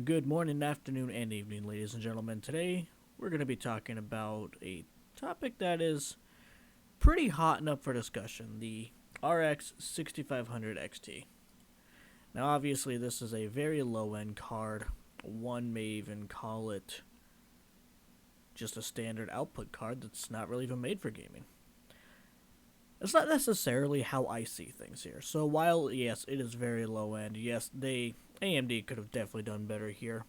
Good morning, afternoon, and evening, ladies and gentlemen. Today, we're going to be talking about a topic that is pretty hot and up for discussion, the RX 6500 XT. Now, obviously, this is a very low-end card. One may even call it just a standard output card that's not really even made for gaming. It's not necessarily how I see things here. So while, yes, it is very low-end, yes, AMD could have definitely done better here.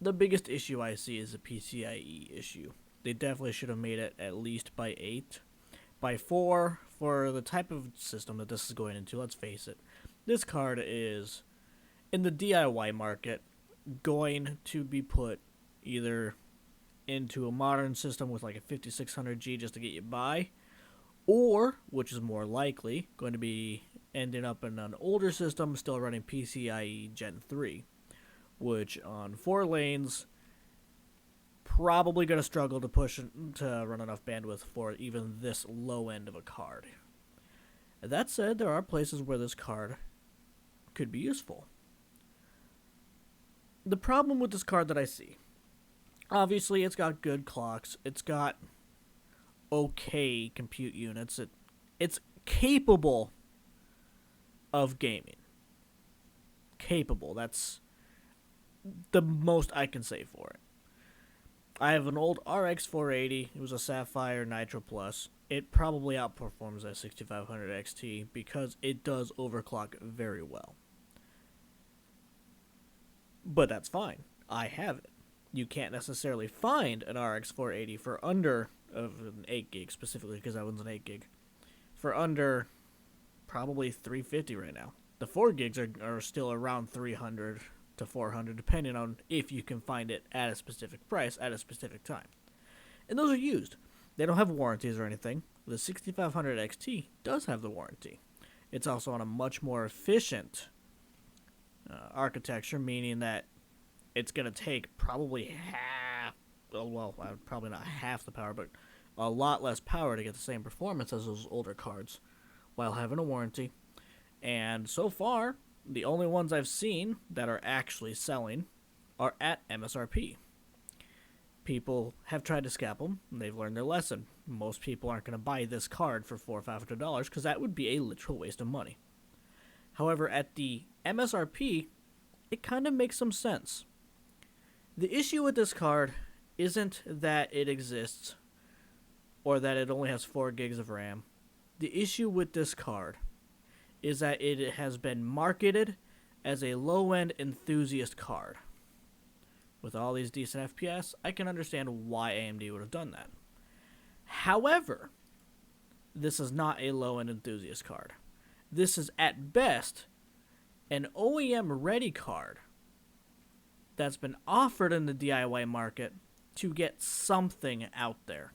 The biggest issue I see is a PCIe issue. They definitely should have made it at least by 8. By 4, for the type of system that this is going into, let's face it, this card is, in the DIY market, going to be put either into a modern system with like a 5600G just to get you by, or, which is more likely, going to be ending up in an older system still running PCIe Gen 3, which on 4 lanes probably going to struggle to run enough bandwidth for even this low end of a card. That said, there are places where this card could be useful. The problem with this card that I see, obviously it's got good clocks, it's got okay compute units, it's capable of gaming. Capable, that's the most I can say for it. I have an old RX 480. It was a Sapphire Nitro Plus. It probably outperforms that 6500 XT because it does overclock very well. But that's fine. I have it. You can't necessarily find an RX 480 for under of an 8 gig specifically because that one's an 8 gig for under probably 350 right now. The 4 gigs are still around 300 to 400 depending on if you can find it at a specific price at a specific time. And those are used. They don't have warranties or anything. The 6500 XT does have the warranty. It's also on a much more efficient architecture, meaning that it's going to take probably probably not half the power, but a lot less power to get the same performance as those older cards while having a warranty. And so far, the only ones I've seen that are actually selling are at MSRP. People have tried to scalp them, and they've learned their lesson. Most people aren't going to buy this card for $400 or $500 because that would be a literal waste of money. However, at the MSRP, it kind of makes some sense. The issue with this card isn't that it exists or that it only has 4 gigs of RAM. The issue with this card is that it has been marketed as a low-end enthusiast card. With all these decent FPS, I can understand why AMD would have done that. However, this is not a low-end enthusiast card. This is, at best, an OEM-ready card that's been offered in the DIY market to get something out there.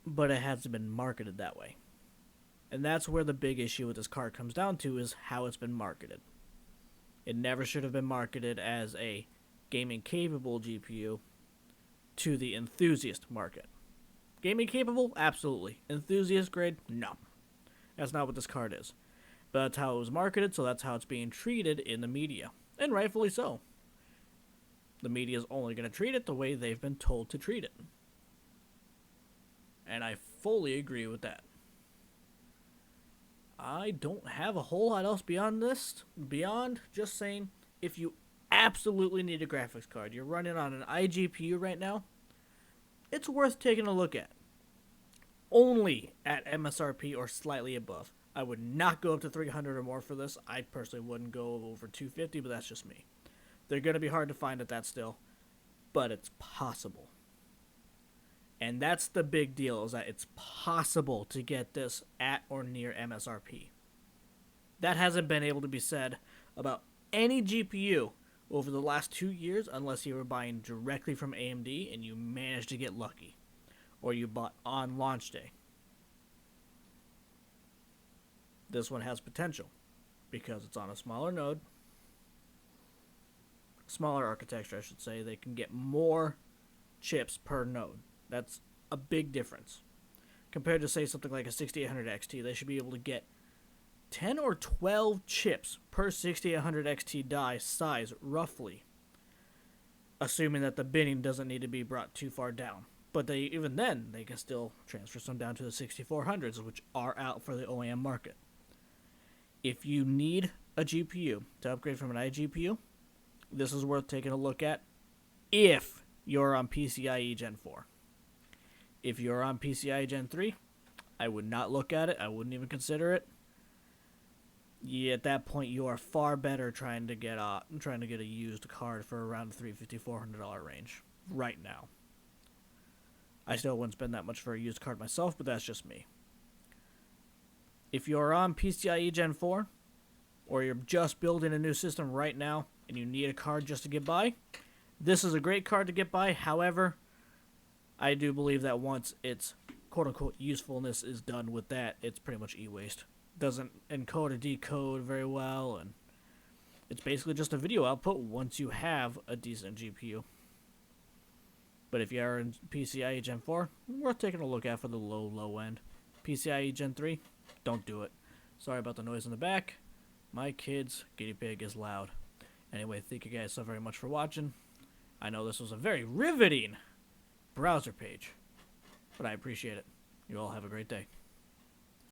But it hasn't been marketed that way. And that's where the big issue with this card comes down to, is how it's been marketed. It never should have been marketed as a gaming capable GPU to the enthusiast market. Gaming capable? Absolutely. Enthusiast grade? No. That's not what this card is. But that's how it was marketed, so that's how it's being treated in the media. And rightfully so. The media is only going to treat it the way they've been told to treat it. And I fully agree with that. I don't have a whole lot else beyond this. Beyond just saying, if you absolutely need a graphics card, you're running on an iGPU right now, it's worth taking a look at. Only at MSRP or slightly above. I would not go up to 300 or more for this. I personally wouldn't go over 250, but that's just me. They're going to be hard to find at that still, but it's possible. And that's the big deal, is that it's possible to get this at or near MSRP. That hasn't been able to be said about any GPU over the last 2 years unless you were buying directly from AMD and you managed to get lucky. Or you bought on launch day. This one has potential because it's on a smaller node. Smaller architecture, I should say. They can get more chips per node. That's a big difference. Compared to, say, something like a 6800 XT, they should be able to get 10 or 12 chips per 6800 XT die size, roughly. Assuming that the binning doesn't need to be brought too far down. But even then, they can still transfer some down to the 6400s, which are out for the OEM market. If you need a GPU to upgrade from an iGPU, this is worth taking a look at if you're on PCIe Gen 4. If you're on PCIe Gen 3, I would not look at it. I wouldn't even consider it. Yeah, at that point, you are far better trying to get a used card for around the $350, $400 range right now. I still wouldn't spend that much for a used card myself, but that's just me. If you're on PCIe Gen 4, or you're just building a new system right now, and you need a card just to get by, this is a great card to get by. However, I do believe that once its quote-unquote usefulness is done with that, it's pretty much e-waste. Doesn't encode or decode very well, and it's basically just a video output once you have a decent GPU. But if you are in PCIe Gen 4, worth taking a look at for the low end. PCIe Gen 3, don't do it. Sorry about the noise in the back. My kid's guinea pig is loud. Anyway, thank you guys so very much for watching. I know this was a very riveting browser page, but I appreciate it. You all have a great day.